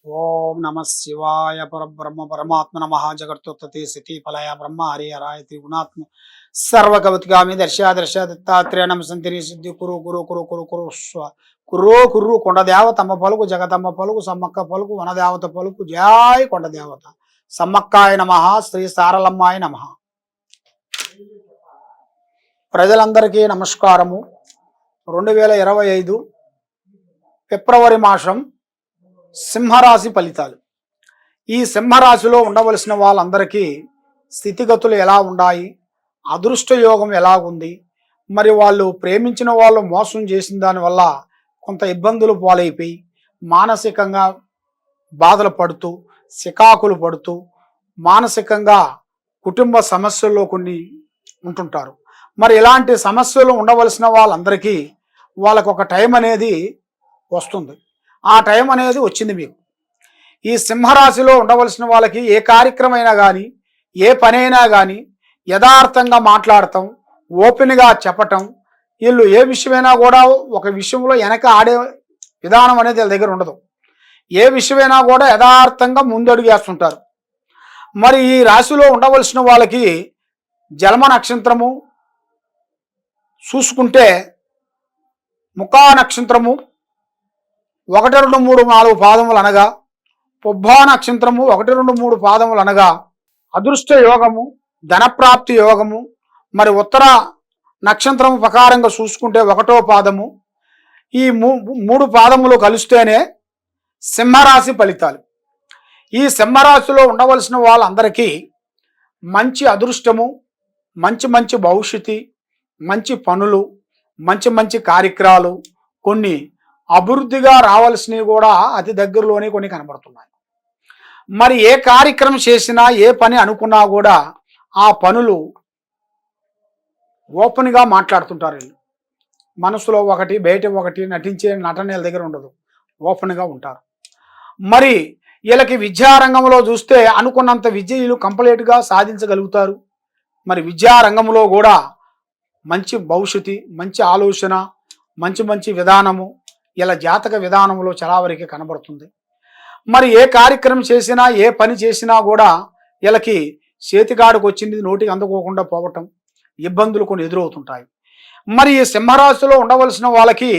ఓం నమ శివాయ పరబ్రహ్మ పరమాత్మ నమ జగత్తుత్పత్తి స్థితి ఫలయ బ్రహ్మ హరి హరాయ త్రిగుణాత్మ సర్వకవతిగామి దర్శ దత్తాత్రేయ నమ సంతిని సిద్ధి కురు కురు కురు కురు కురు స్వ కుర్రో కుర్రు కొండదేవతమ్మ పలుకు జగతమ్మ పలుకు సమ్మక్క పలుకు వనదేవత పలుకు జయ కొండదేవత సమ్మక్కాయ నమ శ్రీ సారలమ్మాయ నమ. ప్రజలందరికీ నమస్కారము. 2025 ఫిబ్రవరి మాసం సింహరాశి ఫలితాలు. ఈ సింహరాశిలో ఉండవలసిన వాళ్ళందరికీ స్థితిగతులు ఎలా ఉన్నాయి, అదృష్ట యోగం ఎలాగుంది, మరి వాళ్ళు ప్రేమించిన వాళ్ళు మోసం చేసిన దానివల్ల కొంత ఇబ్బందులు పాలైపోయి మానసికంగా బాధలు పడుతూ చికాకులు పడుతూ మానసికంగా కుటుంబ సమస్యల్లో కొన్ని ఉంటుంటారు. మరి ఇలాంటి సమస్యలు ఉండవలసిన వాళ్ళందరికీ వాళ్ళకు ఒక టైం అనేది వస్తుంది. ఆ టైం అనేది వచ్చింది మీకు. ఈ సింహరాశిలో ఉండవలసిన వాళ్ళకి ఏ కార్యక్రమం అయినా కానీ ఏ పనైనా కానీ యథార్థంగా మాట్లాడటం, ఓపెన్గా చెప్పటం, వీళ్ళు ఏ విషయమైనా కూడా ఒక విషయంలో వెనక ఆడే విధానం అనేది వీళ్ళ దగ్గర ఉండదు. ఏ విషయమైనా కూడా యథార్థంగా ముందడుగు వేస్తుంటారు. మరి ఈ రాశిలో ఉండవలసిన వాళ్ళకి జన్మ నక్షత్రము చూసుకుంటే ముఖా నక్షత్రము 1, 2, 3, 4 పాదములు అనగా, పుబ్బా నక్షత్రము 1, 2, 3 పాదములు అనగా అదృష్ట యోగము, ధనప్రాప్తి యోగము. మరి ఉత్తర నక్షత్రము ప్రకారంగా చూసుకుంటే 1వ పాదము. ఈ 3 పాదములు కలిస్తేనే సింహరాశి ఫలితాలు. ఈ సింహరాశిలో ఉండవలసిన వాళ్ళందరికీ మంచి అదృష్టము, మంచి మంచి భవిష్యత్తు, మంచి పనులు, మంచి మంచి కార్యక్రమాలు, కొన్ని అభివృద్ధిగా రావాల్సినవి కూడా అతి దగ్గరలోనే కొన్ని కనబడుతున్నాయి. మరి ఏ కార్యక్రమం చేసినా ఏ పని అనుకున్నా కూడా ఆ పనులు ఓపెన్గా మాట్లాడుతుంటారు. వీళ్ళు మనసులో ఒకటి బయట ఒకటి నటించే నటన దగ్గర ఉండదు, ఓపెన్గా ఉంటారు. మరి వీళ్ళకి విద్యారంగంలో చూస్తే అనుకున్నంత విద్య వీళ్ళు కంప్లీట్గా సాధించగలుగుతారు. మరి విద్యారంగంలో కూడా మంచి భవిష్యత్తు, మంచి ఆలోచన, మంచి మంచి విధానము ఇలా జాతక విధానంలో చాలా వరకు కనబడుతుంది. మరి ఏ కార్యక్రమం చేసినా ఏ పని చేసినా కూడా వీళ్ళకి చేతికాడికి వచ్చింది నోటికి అందుకోకుండా పోవటం, ఇబ్బందులు కొన్ని ఎదురవుతుంటాయి. మరి ఈ సింహరాశిలో ఉండవలసిన వాళ్ళకి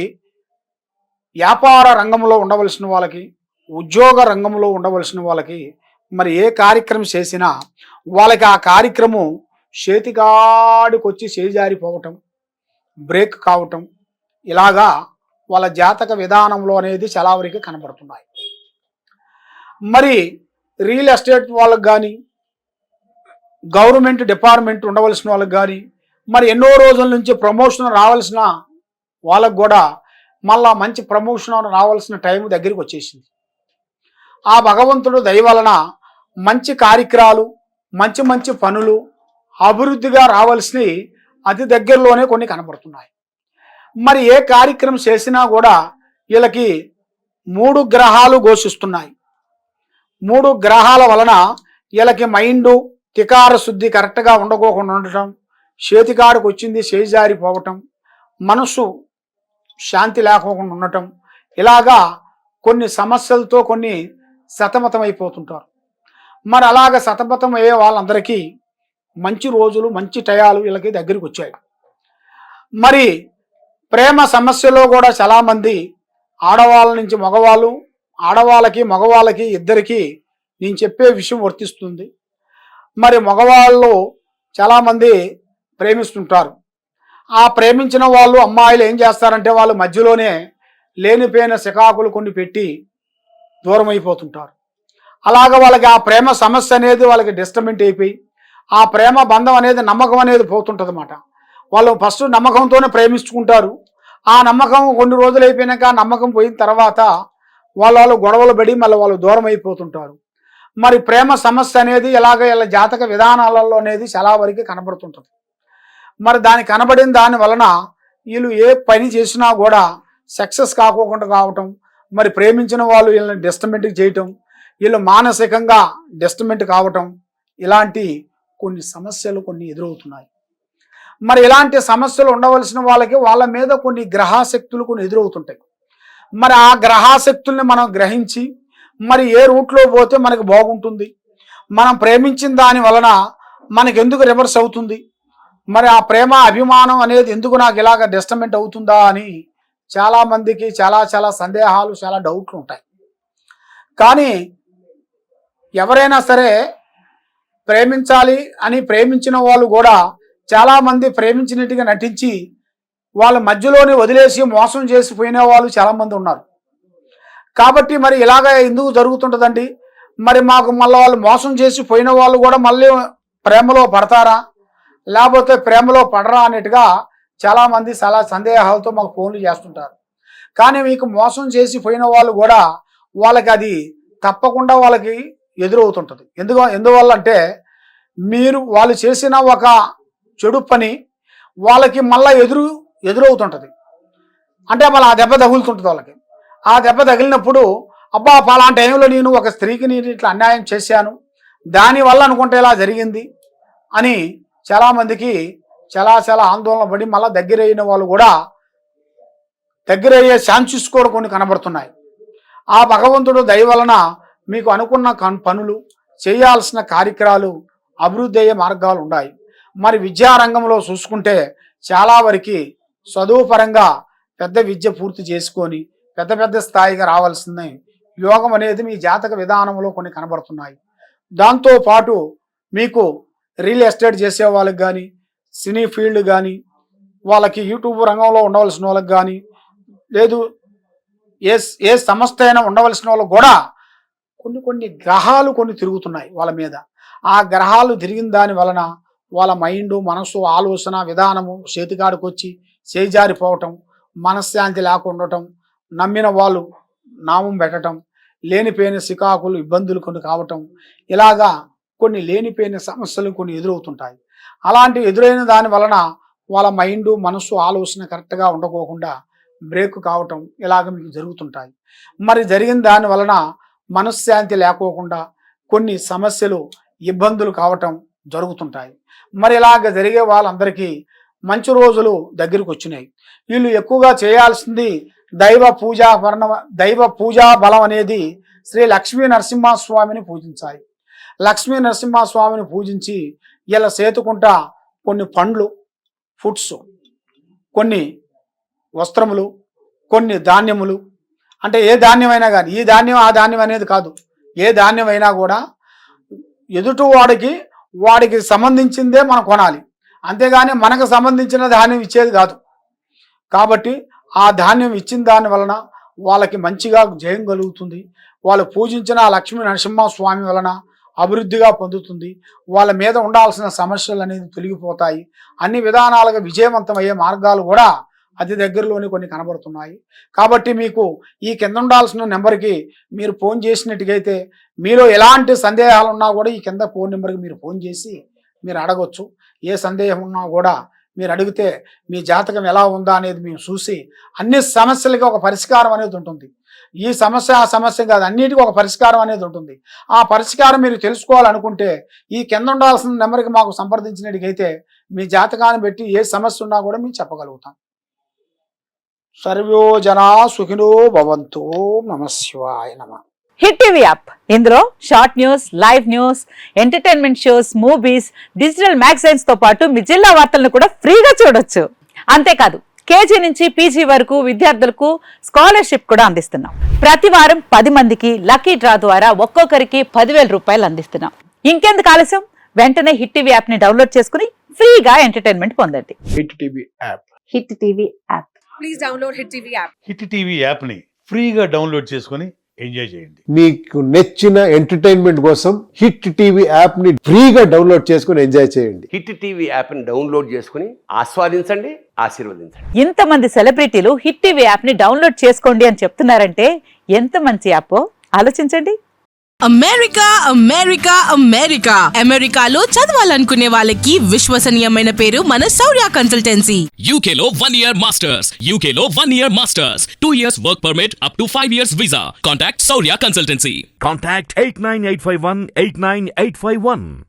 వ్యాపార రంగంలో ఉండవలసిన వాళ్ళకి, ఉద్యోగ రంగంలో ఉండవలసిన వాళ్ళకి మరి ఏ కార్యక్రమం చేసినా వాళ్ళకి ఆ కార్యక్రమం చేతికాడికి వచ్చి చేజారిపోవటం, బ్రేక్ కావటం, ఇలాగా వాళ్ళ జాతక విధానంలో అనేది చాలా వరకు కనబడుతున్నాయి. మరి రియల్ ఎస్టేట్ వాళ్ళకి కానీ, గవర్నమెంట్ డిపార్ట్మెంట్ ఉండవలసిన వాళ్ళకి కానీ, మరి ఎన్నో రోజుల నుంచి ప్రమోషన్ రావాల్సిన వాళ్ళకు కూడా మళ్ళా మంచి ప్రమోషన్ రావాల్సిన టైం దగ్గరికి వచ్చేసింది. ఆ భగవంతుడు దయ వలన మంచి కార్యక్రమాలు, మంచి మంచి పనులు అభివృద్ధిగా రావాల్సినవి అతి దగ్గరలోనే కొన్ని కనబడుతున్నాయి. మరి ఏ కార్యక్రమం చేసినా కూడా వీళ్ళకి 3 గ్రహాలు ఘోషిస్తున్నాయి. 3 గ్రహాల వలన వీళ్ళకి మైండు తికార శుద్ధి కరెక్ట్గా ఉండకోకుండా ఉండటం, చేతికాడికి వచ్చింది చేజారిపోవటం, మనసు శాంతి లేకోకుండా ఉండటం, ఇలాగా కొన్ని సమస్యలతో కొన్ని సతమతమైపోతుంటారు. మరి అలాగ సతమతం అయ్యే వాళ్ళందరికీ మంచి రోజులు, మంచి టయాలు వీళ్ళకి దగ్గరికి వచ్చాయి. మరి ప్రేమ సమస్యలో కూడా చాలామంది ఆడవాళ్ళ నుంచి మగవాళ్ళు, ఆడవాళ్ళకి మగవాళ్ళకి ఇద్దరికీ నేను చెప్పే విషయం వర్తిస్తుంది. మరి మగవాళ్ళు చాలామంది ప్రేమిస్తుంటారు. ఆ ప్రేమించిన వాళ్ళు అమ్మాయిలు ఏం చేస్తారంటే వాళ్ళు మధ్యలోనే లేనిపోయిన చికాకులు కొన్ని పెట్టి దూరం అయిపోతుంటారు. అలాగ వాళ్ళకి ఆ ప్రేమ సమస్య అనేది వాళ్ళకి డిస్టర్బెంట్ అయిపోయి ఆ ప్రేమ బంధం అనేది, నమ్మకం అనేది పోతుంటుంది అన్నమాట. వాళ్ళు ఫస్ట్ నమ్మకంతోనే ప్రేమించుకుంటారు. ఆ నమ్మకం కొన్ని రోజులు అయిపోయినాక ఆ నమ్మకం పోయిన తర్వాత వాళ్ళు గొడవలు పడి మళ్ళీ వాళ్ళు దూరం అయిపోతుంటారు. మరి ప్రేమ సమస్య అనేది ఇలాగ ఇలా జాతక విధానాలలో అనేది చాలా వరకు కనబడుతుంటుంది. మరి దాని కనబడిన దాని వలన వీళ్ళు ఏ పని చేసినా కూడా సక్సెస్ కాకోకుండా కావటం, మరి ప్రేమించిన వాళ్ళు వీళ్ళని డిస్టర్బెంట్ చేయటం, వీళ్ళు మానసికంగా డిస్టర్బెంట్ కావటం, ఇలాంటి కొన్ని సమస్యలు కొన్ని ఎదురవుతున్నాయి. మరి ఇలాంటి సమస్యలు ఉండవలసిన వాళ్ళకి వాళ్ళ మీద కొన్ని గ్రహాశక్తులు కొన్ని ఎదురవుతుంటాయి. మరి ఆ గ్రహాశక్తుల్ని మనం గ్రహించి మరి ఏ రూట్లో పోతే మనకు బాగుంటుంది, మనం ప్రేమించిన దాని వలన మనకెందుకు రివర్స్ అవుతుంది, మరి ఆ ప్రేమ అభిమానం అనేది ఎందుకు నాకు ఇలాగ డిస్టర్బెంట్ అవుతుందా అని చాలామందికి చాలా సందేహాలు, చాలా డౌట్లు ఉంటాయి. కానీ ఎవరైనా సరే ప్రేమించాలి అని ప్రేమించిన వాళ్ళు కూడా చాలామంది ప్రేమించినట్టుగా నటించి వాళ్ళ మధ్యలోనే వదిలేసి మోసం చేసిపోయిన వాళ్ళు చాలామంది ఉన్నారు. కాబట్టి మరి ఇలాగ ఎందుకు జరుగుతుంటుందండి, మరి మాకు మళ్ళీ వాళ్ళు మోసం చేసి పోయిన వాళ్ళు కూడా మళ్ళీ ప్రేమలో పడతారా లేకపోతే ప్రేమలో పడరా అన్నట్టుగా చాలామంది చాలా సందేహాలతో మాకు ఫోన్లు చేస్తుంటారు. కానీ మీకు మోసం చేసి పోయిన వాళ్ళు కూడా వాళ్ళకి అది తప్పకుండా వాళ్ళకి ఎదురవుతుంటుంది. ఎందువల్ల అంటే మీరు వాళ్ళు చేసిన ఒక చెడు పని వాళ్ళకి మళ్ళీ ఎదురవుతుంటుంది. అంటే మళ్ళీ ఆ దెబ్బ తగులుతుంటుంది వాళ్ళకి. ఆ దెబ్బ తగిలినప్పుడు అబ్బా పలానా టైంలో నేను ఒక స్త్రీకి నేను ఇట్లా అన్యాయం చేశాను, దానివల్ల అనుకుంటే ఇలా జరిగింది అని చాలామందికి చాలా ఆందోళన పడి మళ్ళీ దగ్గరయిన వాళ్ళు కూడా దగ్గరయ్యే ఛాన్సెస్ కూడా కొన్ని కనబడుతున్నాయి. ఆ భగవంతుడు దయ వలన మీకు అనుకున్న పనులు, చేయాల్సిన కార్యక్రమాలు, అభివృద్ధి అయ్యే మార్గాలు ఉన్నాయి. మరి విద్యారంగంలో చూసుకుంటే చాలా వరకు చదువు పరంగా పెద్ద విద్య పూర్తి చేసుకొని పెద్ద స్థాయిగా రావాల్సిందే. యోగం అనేది మీ జాతక విధానంలో కొన్ని కనబడుతున్నాయి. దాంతోపాటు మీకు రియల్ ఎస్టేట్ చేసే వాళ్ళకి కానీ, సినీ ఫీల్డ్ కానీ, వాళ్ళకి యూట్యూబ్ రంగంలో ఉండవలసిన వాళ్ళకి కానీ, లేదు ఏ సంస్థ అయినా ఉండవలసిన వాళ్ళకు కూడా కొన్ని గ్రహాలు కొన్ని తిరుగుతున్నాయి వాళ్ళ మీద. ఆ గ్రహాలు తిరిగిన దాని వలన వాళ్ళ మైండ్, మనసు, ఆలోచన విధానము చేతికాడికి వచ్చి చేజారిపోవటం, మనశ్శాంతి లేకుండటం, నమ్మిన వాళ్ళు నామం పెట్టడం, లేనిపోయిన సికాకులు ఇబ్బందులు కొన్ని కావటం, ఇలాగా కొన్ని లేనిపోయిన సమస్యలు కొన్ని ఎదురవుతుంటాయి. అలాంటి ఎదురైన దాని వలన వాళ్ళ మైండ్, మనసు, ఆలోచన కరెక్ట్గా ఉండకోకుండా బ్రేక్ కావటం ఇలాగ మీకు జరుగుతుంటాయి. మరి జరిగిన దాని వలన మనశ్శాంతి లేకోకుండా కొన్ని సమస్యలు, ఇబ్బందులు కావటం జరుగుతుంటాయి. మరి ఇలాగ జరిగే వాళ్ళందరికీ మంచి రోజులు దగ్గరికి వచ్చినాయి. వీళ్ళు ఎక్కువగా చేయాల్సింది దైవ పూజా బలం అనేది శ్రీ లక్ష్మీ నరసింహస్వామిని పూజించాలి. లక్ష్మీ నరసింహస్వామిని పూజించి ఇలా సేతుకుంటా కొన్ని పండ్లు, ఫుడ్స్, కొన్ని వస్త్రములు, కొన్ని ధాన్యములు, అంటే ఏ ధాన్యమైనా కానీ, ఈ ధాన్యం ఆ ధాన్యం అనేది కాదు, ఏ ధాన్యమైనా కూడా ఎదుటి వాడికి సంబంధించిందే మనం కొనాలి, అంతేగాని మనకు సంబంధించిన ధాన్యం ఇచ్చేది కాదు. కాబట్టి ఆ ధాన్యం ఇచ్చిన దాని వలన వాళ్ళకి మంచిగా జయం కలుగుతుంది. వాళ్ళు పూజించిన లక్ష్మీ నరసింహస్వామి వలన అభివృద్ధిగా పొందుతుంది. వాళ్ళ మీద ఉండాల్సిన సమస్యలు అనేది తొలగిపోతాయి. అన్ని విధానాలుగా విజయవంతమయ్యే మార్గాలు కూడా అతి దగ్గరలోనే కొన్ని కనబడుతున్నాయి. కాబట్టి మీకు ఈ కింద ఉండాల్సిన నెంబర్కి మీరు ఫోన్ చేసినట్టుగైతే మీలో ఎలాంటి సందేహాలు ఉన్నా కూడా ఈ కింద ఫోన్ నెంబర్కి మీరు ఫోన్ చేసి మీరు అడగొచ్చు. ఏ సందేహం ఉన్నా కూడా మీరు అడిగితే మీ జాతకం ఎలా ఉందా అనేది మేము చూసి అన్ని సమస్యలకి ఒక పరిష్కారం అనేది ఉంటుంది. ఈ సమస్య ఆ సమస్య కాదు, అన్నిటికీ ఒక పరిష్కారం అనేది ఉంటుంది. ఆ పరిష్కారం మీరు తెలుసుకోవాలనుకుంటే ఈ కింద ఉండాల్సిన నెంబర్కి మాకు సంప్రదించినట్టుగైతే మీ జాతకాన్ని బట్టి ఏ సమస్య ఉన్నా కూడా మేము చెప్పగలుగుతాం. సర్వో జనా సుఖినో భవంతు. నమఃశివాయ నమః. హిట్ టీవీ యాప్, ఇందులో short news, live news, entertainment shows, movies, digital magazines తో పాటు మీ జిల్లా వార్తలను కూడా ఫ్రీగా చూడొచ్చు. అంతేకాదు కేజీ నుంచి పీజీ వరకు విద్యార్థులకు స్కాలర్షిప్ కూడా అందిస్తున్నాం. ప్రతి వారం 10 మందికి లక్కీ డ్రా ద్వారా ఒక్కొక్కరికి 10,000 రూపాయలు అందిస్తున్నాం. ఇంకెందుకు ఆలస్యం, వెంటనే హిట్ టీవీ యాప్ ని డౌన్లోడ్ చేసుకుని ఫ్రీగా ఎంటర్టైన్మెంట్ పొందండి. Hit TV app. Hit TV app. Please download hit TV app. Hit TV app ని ఫ్రీగా డౌన్లోడ్ చేసుకొని ఎంజాయ్ చేయండి. మీకు నచ్చిన ఎంటర్టైన్మెంట్ కోసం హిట్ టీవీ యాప్ ని ఫ్రీగా డౌన్లోడ్ చేసుకొని ఎంజాయ్ చేయండి. హిట్ టీవీ యాప్ ని డౌన్లోడ్ చేసుకుని ఆస్వాదించండి, ఆశీర్వదించండి. ఇంతమంది సెలబ్రిటీలు హిట్ టీవీ యాప్ ని డౌన్లోడ్ చేసుకోండి అని చెప్తున్నారంటే ఎంత మంచి యాప్ ఆలోచించండి. అమెరికా అమెరికా అమెరికా అమెరికాలో చదవాలనుకునే వాళ్ళకి విశ్వసనీయమైన పేరు మన శౌర్య కన్సల్టెన్సీ. UK లో 1 year masters. UK లో 1 year masters. 2 years work permit up to 5 years visa. Contact Saurya Consultancy. Contact 89851 89851.